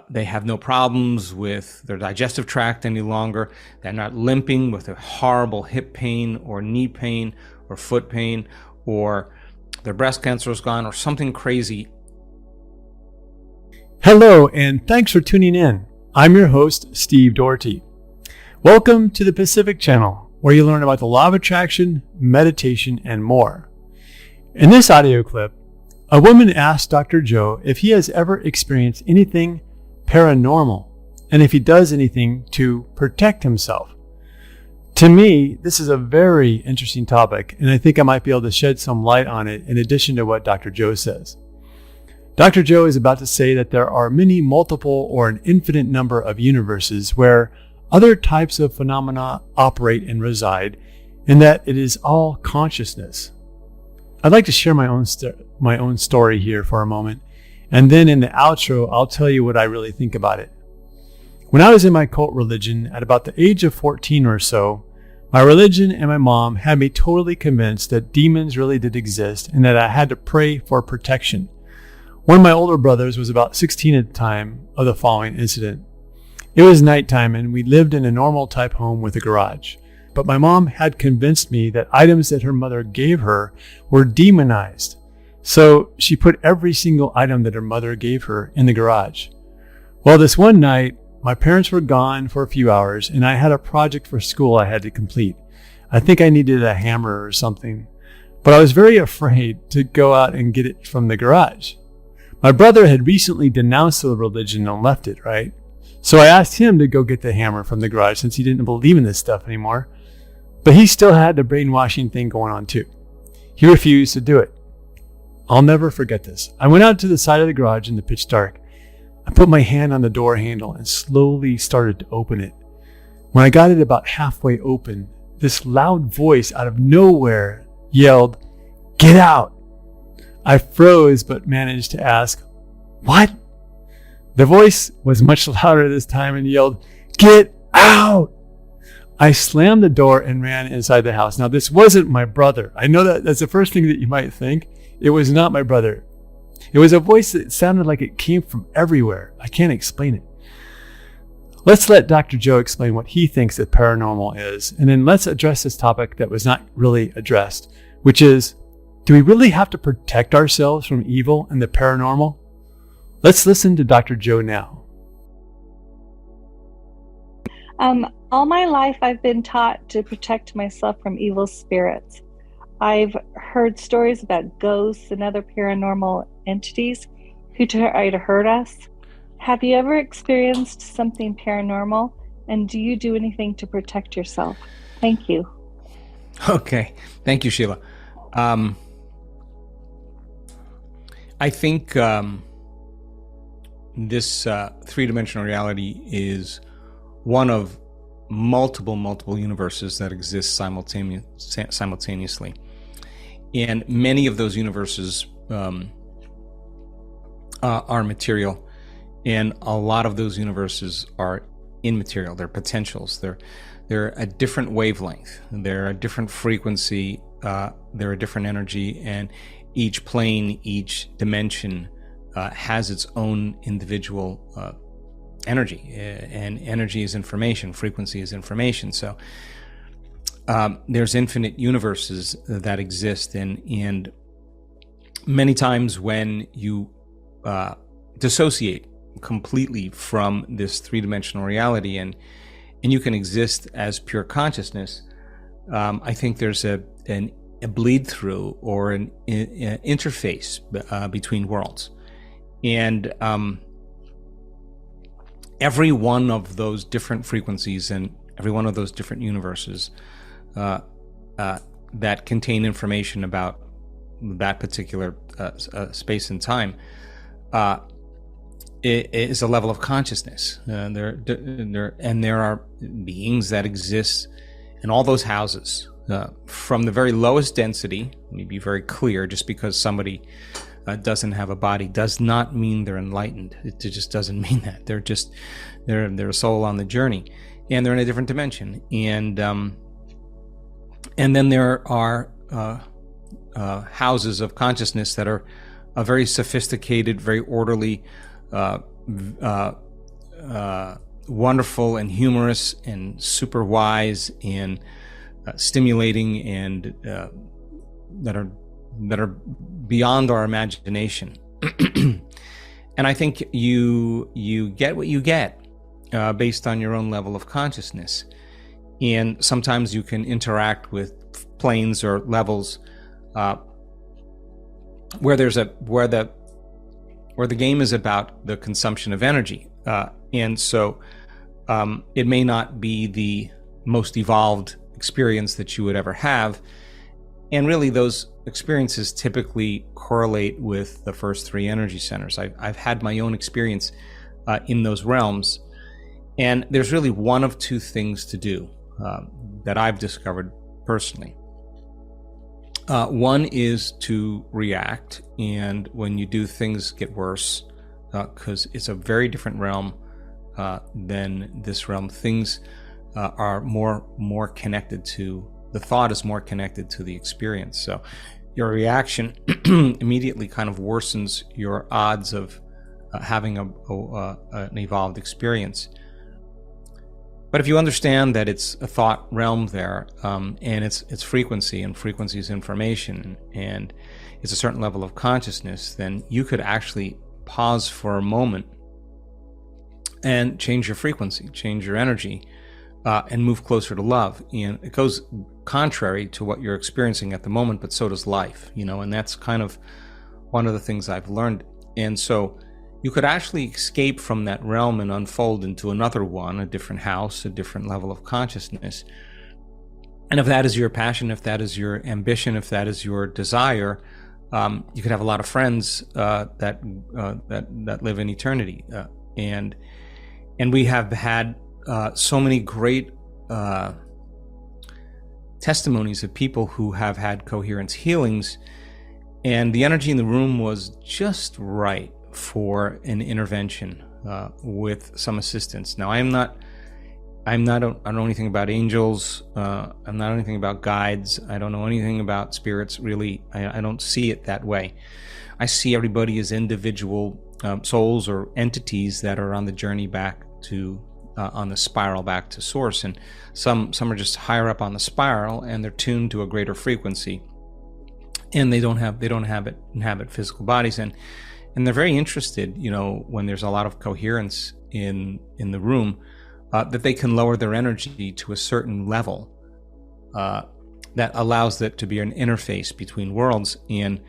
They have no problems with their digestive tract any longer. They're not limping with a horrible hip pain or knee pain or foot pain, or their breast cancer is gone or something crazy. Hello, and thanks for tuning in. I'm your host, Steve Doherty. Welcome to the Pacific Channel, where you learn about the law of attraction, meditation, and more. In this audio clip, a woman asked Dr. Joe if he has ever experienced anything paranormal and if he does anything to protect himself. To me, this is a very interesting topic, and I think I might be able to shed some light on it in addition to what Dr. Joe says. Dr. Joe is about to say that there are many multiple or an infinite number of universes where other types of phenomena operate and reside, and that it is all consciousness. I'd like to share my own story here for a moment, and then in the outro, I'll tell you what I really think about it. When I was in my cult religion at about the age of 14 or so, my religion and my mom had me totally convinced that demons really did exist and that I had to pray for protection. One of my older brothers was about 16 at the time of the following incident. It was nighttime and we lived in a normal type home with a garage. But my mom had convinced me that items that her mother gave her were demonized. So she put every single item that her mother gave her in the garage. Well, this one night, my parents were gone for a few hours and I had a project for school I had to complete. I think I needed a hammer or something, but I was very afraid to go out and get it from the garage. My brother had recently denounced the religion and left it, right? So I asked him to go get the hammer from the garage since he didn't believe in this stuff anymore. But he still had the brainwashing thing going on too. He refused to do it. I'll never forget this. I went out to the side of the garage in the pitch dark. I put my hand on the door handle and slowly started to open it. When I got it about halfway open, this loud voice out of nowhere yelled, "Get out!" I froze but managed to ask, "What?" The voice was much louder this time and yelled, "Get out!" I slammed the door and ran inside the house. Now, this wasn't my brother. I know that's the first thing that you might think. It was not my brother. It was a voice that sounded like it came from everywhere. I can't explain it. Let's let Dr. Joe explain what he thinks the paranormal is, and then let's address this topic that was not really addressed, which is, do we really have to protect ourselves from evil and the paranormal? Let's listen to Dr. Joe now. All my life, I've been taught to protect myself from evil spirits. I've heard stories about ghosts and other paranormal entities who try to hurt us. Have you ever experienced something paranormal? And do you do anything to protect yourself? Thank you. Okay. Thank you, Sheila. I think this three-dimensional reality is one of multiple universes that exist simultaneously. And many of those universes are material, and a lot of those universes are immaterial. They're potentials. They're a different wavelength. They're a different frequency. They're a different energy, and each plane, each dimension has its own individual energy, and energy is information, frequency is information. So there's infinite universes that exist, and many times when you dissociate completely from this three-dimensional reality and you can exist as pure consciousness, I think there's a bleed through or an interface between worlds. And every one of those different frequencies and every one of those different universes that contain information about that particular space and time is a level of consciousness. There are beings that exist in all those houses, from the very lowest density. Let me be very clear: just because somebody doesn't have a body does not mean they're enlightened. It just doesn't mean that. They're a soul on the journey, and they're in a different dimension. And then there are houses of consciousness that are very sophisticated, very orderly, wonderful and humorous and super wise and stimulating, and that are beyond our imagination. And I think you get what you get based on your own level of consciousness. And sometimes you can interact with planes or levels where the game is about the consumption of energy, and so it may not be the most evolved experience that you would ever have. And really, those experiences typically correlate with the first three energy centers. I've had my own experience in those realms, and there's really one of two things to do that I've discovered personally. One is to react, and when you do, things get worse because it's a very different realm than this realm. Things are more connected to, the thought is more connected to the experience. So your reaction immediately kind of worsens your odds of having an evolved experience. But if you understand that it's a thought realm there, and it's frequency, and frequency is information, and it's a certain level of consciousness, then you could actually pause for a moment and change your frequency, change your energy, and move closer to love. And it goes contrary to what you're experiencing at the moment, but so does life, and that's kind of one of the things I've learned. And so you could actually escape from that realm and unfold into another one, a different house, a different level of consciousness. And if that is your passion, if that is your ambition, if that is your desire, you could have a lot of friends that live in eternity. And we have had so many great testimonies of people who have had coherence healings, and the energy in the room was just right for an intervention with some assistance. Now, I don't know anything about angels. I'm not anything about guides. I don't know anything about spirits, really. I don't see it that way. I see everybody as individual souls or entities that are on the journey back to, on the spiral back to source. And some are just higher up on the spiral, and they're tuned to a greater frequency, and they don't inhabit physical bodies. And they're very interested, when there's a lot of coherence in the room, that they can lower their energy to a certain level that allows that to be an interface between worlds. And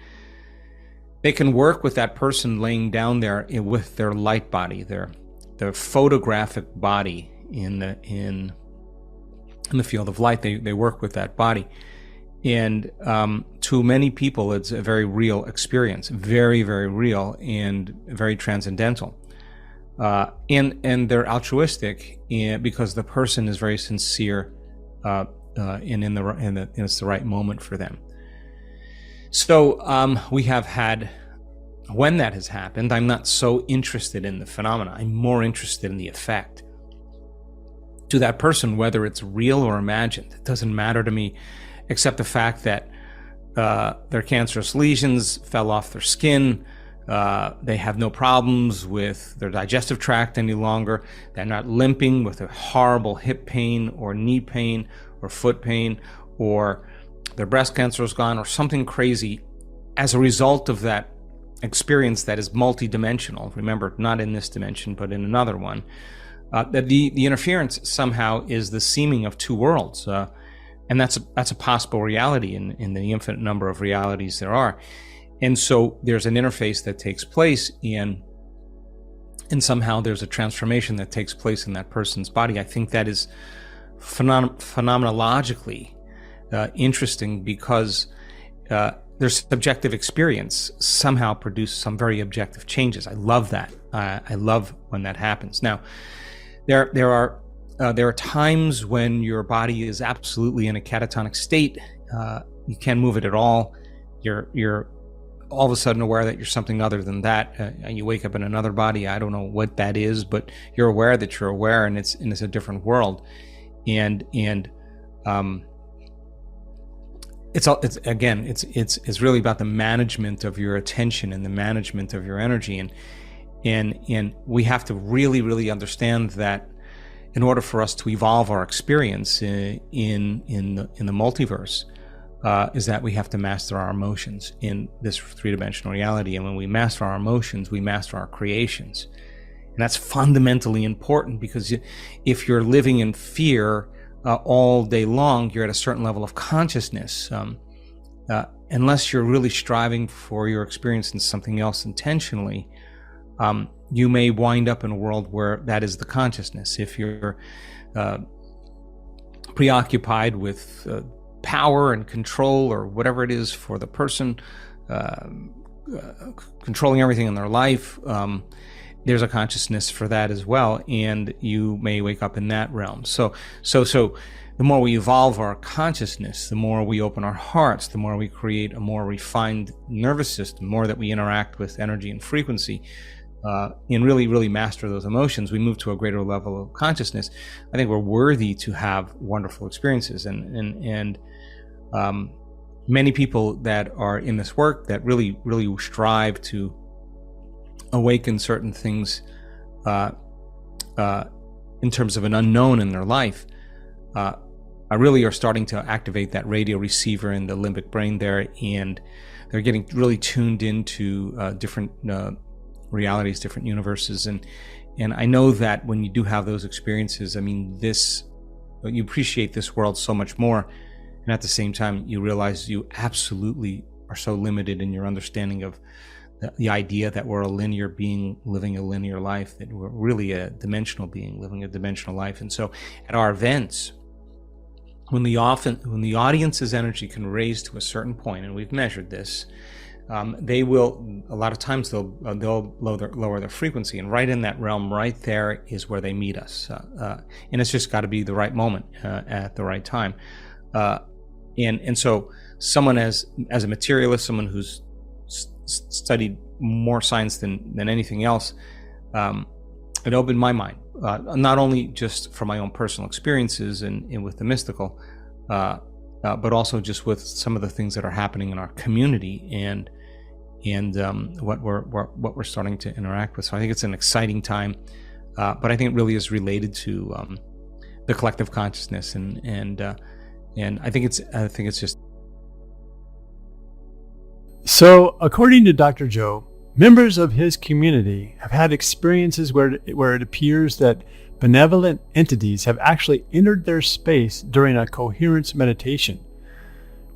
they can work with that person laying down there with their light body, their photographic body in the field of light. They work with that body. And to many people, it's a very real experience, very, very real and very transcendental. And they're altruistic because the person is very sincere, and it's the right moment for them. So we have had, when that has happened, I'm not so interested in the phenomena. I'm more interested in the effect to that person, whether it's real or imagined. It doesn't matter to me, except the fact that their cancerous lesions fell off their skin. They have no problems with their digestive tract any longer. They're not limping with a horrible hip pain or knee pain or foot pain, or their breast cancer is gone or something crazy as a result of that experience that is multidimensional. Remember, not in this dimension, but in another one. That the interference somehow is the seeming of two worlds. And that's a possible reality in the infinite number of realities there are. And so there's an interface that takes place, and somehow there's a transformation that takes place in that person's body. I think that is phenomenologically interesting, because their subjective experience somehow produces some very objective changes. I love that. I love when that happens. Now, there are times when your body is absolutely in a catatonic state. You can't move it at all. You're all of a sudden aware that you're something other than that, and you wake up in another body. I don't know what that is, but you're aware that you're aware, and it's a different world. And it's really about the management of your attention and the management of your energy. And we have to really, really understand that in order for us to evolve our experience in the multiverse, is that we have to master our emotions in this three-dimensional reality. And when we master our emotions, we master our creations. And that's fundamentally important, because if you're living in fear all day long, you're at a certain level of consciousness. Unless you're really striving for your experience in something else intentionally, you may wind up in a world where that is the consciousness. If you're preoccupied with power and control, or whatever it is for the person, controlling everything in their life, there's a consciousness for that as well, and you may wake up in that realm. So the more we evolve our consciousness, the more we open our hearts, the more we create a more refined nervous system, the more that we interact with energy and frequency, and really, really master those emotions, we move to a greater level of consciousness. I think we're worthy to have wonderful experiences, and many people that are in this work that really, really strive to awaken certain things in terms of an unknown in their life, really are starting to activate that radio receiver in the limbic brain there, and they're getting really tuned into different realities, different universes, and I know that when you do have those experiences, I mean, you appreciate this world so much more, and at the same time you realize you absolutely are so limited in your understanding of the idea that we're a linear being living a linear life, that we're really a dimensional being living a dimensional life. And so at our events, when the audience's energy can raise to a certain point, and we've measured this, they will, a lot of times they'll lower their frequency, and right in that realm right there is where they meet us, and it's just got to be the right moment at the right time, and so someone as a materialist, someone who's studied more science than anything else, it opened my mind, not only just from my own personal experiences and with the mystical, but also just with some of the things that are happening in our community and what we're starting to interact with. So I think it's an exciting time, but I think it really is related to the collective consciousness, and I think it's just. So, according to Dr. Joe, members of his community have had experiences where it appears that benevolent entities have actually entered their space during a coherence meditation.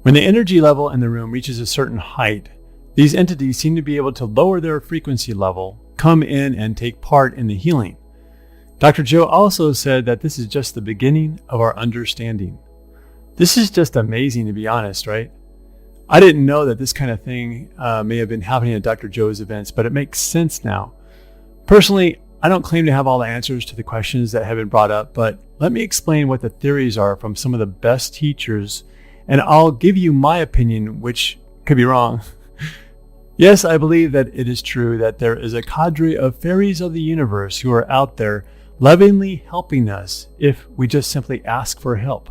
When the energy level in the room reaches a certain height, these entities seem to be able to lower their frequency level, come in, and take part in the healing. Dr. Joe also said that this is just the beginning of our understanding. This is just amazing, to be honest, right? I didn't know that this kind of thing may have been happening at Dr. Joe's events, but it makes sense now. Personally, I don't claim to have all the answers to the questions that have been brought up, but let me explain what the theories are from some of the best teachers, and I'll give you my opinion, which could be wrong. Yes, I believe that it is true that there is a cadre of fairies of the universe who are out there lovingly helping us if we just simply ask for help.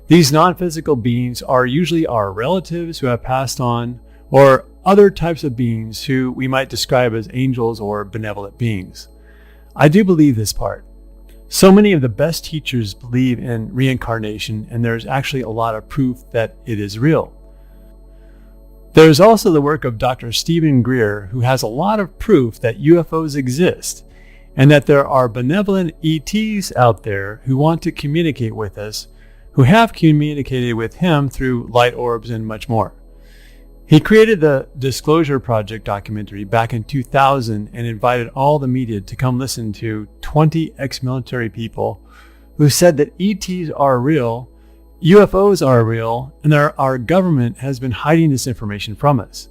These non-physical beings are usually our relatives who have passed on, or other types of beings who we might describe as angels or benevolent beings. I do believe this part. So many of the best teachers believe in reincarnation, and there's actually a lot of proof that it is real. There's also the work of Dr. Stephen Greer, who has a lot of proof that UFOs exist, and that there are benevolent ETs out there who want to communicate with us, who have communicated with him through light orbs and much more. He created the Disclosure Project documentary back in 2000 and invited all the media to come listen to 20 ex-military people who said that ETs are real, UFOs are real, and our government has been hiding this information from us.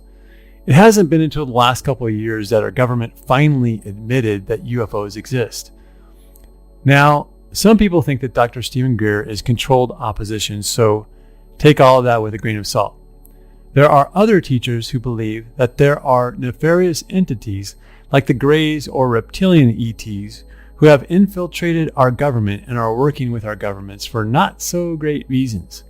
It hasn't been until the last couple of years that our government finally admitted that UFOs exist. Now, some people think that Dr. Stephen Greer is controlled opposition, so take all of that with a grain of salt. There are other teachers who believe that there are nefarious entities like the Greys or reptilian ETs who have infiltrated our government and are working with our governments for not so great reasons.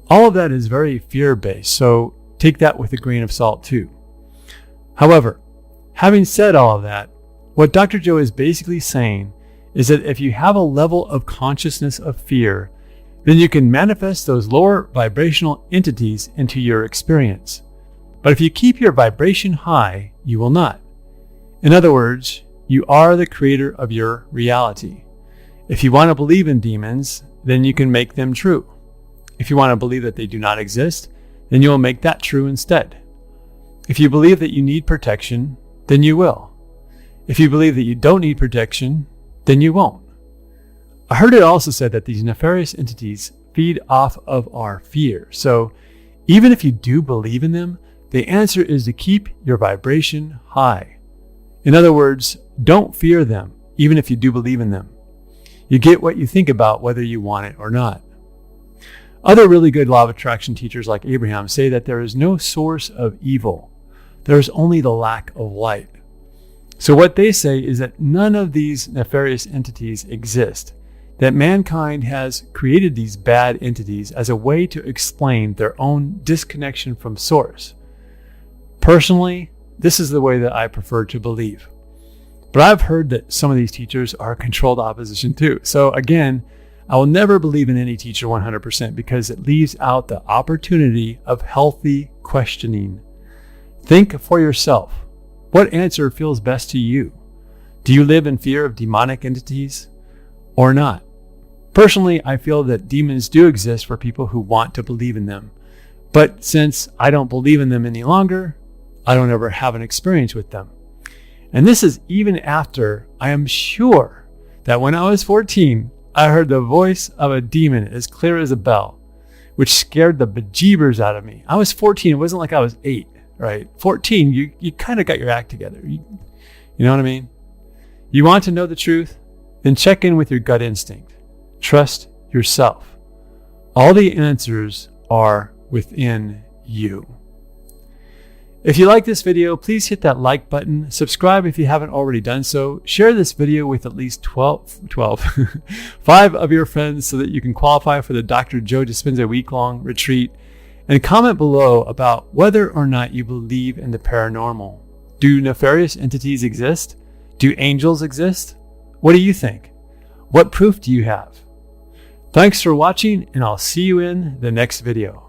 All of that is very fear-based, so take that with a grain of salt too. However, Having said all of that, what Dr. Joe is basically saying is that if you have a level of consciousness of fear, then you can manifest those lower vibrational entities into your experience. But if you keep your vibration high, you will not. In other words, you are the creator of your reality. If you want to believe in demons, then you can make them true. If you want to believe that they do not exist, then you will make that true instead. If you believe that you need protection, then you will. If you believe that you don't need protection, then you won't. I heard it also said that these nefarious entities feed off of our fear. So even if you do believe in them, the answer is to keep your vibration high. In other words, don't fear them, even if you do believe in them. You get what you think about whether you want it or not. Other really good law of attraction teachers like Abraham say that there is no source of evil. There is only the lack of light. So what they say is that none of these nefarious entities exist, that mankind has created these bad entities as a way to explain their own disconnection from source. Personally, this is the way that I prefer to believe. But I've heard that some of these teachers are controlled opposition too. So again, I will never believe in any teacher 100% because it leaves out the opportunity of healthy questioning. Think for yourself. What answer feels best to you? Do you live in fear of demonic entities or not? Personally, I feel that demons do exist for people who want to believe in them. But since I don't believe in them any longer, I don't ever have an experience with them. And this is even after I am sure that when I was 14, I heard the voice of a demon as clear as a bell, which scared the bejeebers out of me. I was 14. It wasn't like I was 8, right? 14, you kind of got your act together. You know what I mean? You want to know the truth? Then check in with your gut instinct. Trust yourself. All the answers are within you. If you like this video, please hit that like button, subscribe if you haven't already done so, share this video with at least 5 of your friends so that you can qualify for the Dr. Joe Dispenza week-long retreat, and comment below about whether or not you believe in the paranormal. Do nefarious entities exist? Do angels exist? What do you think? What proof do you have? Thanks for watching, and I'll see you in the next video.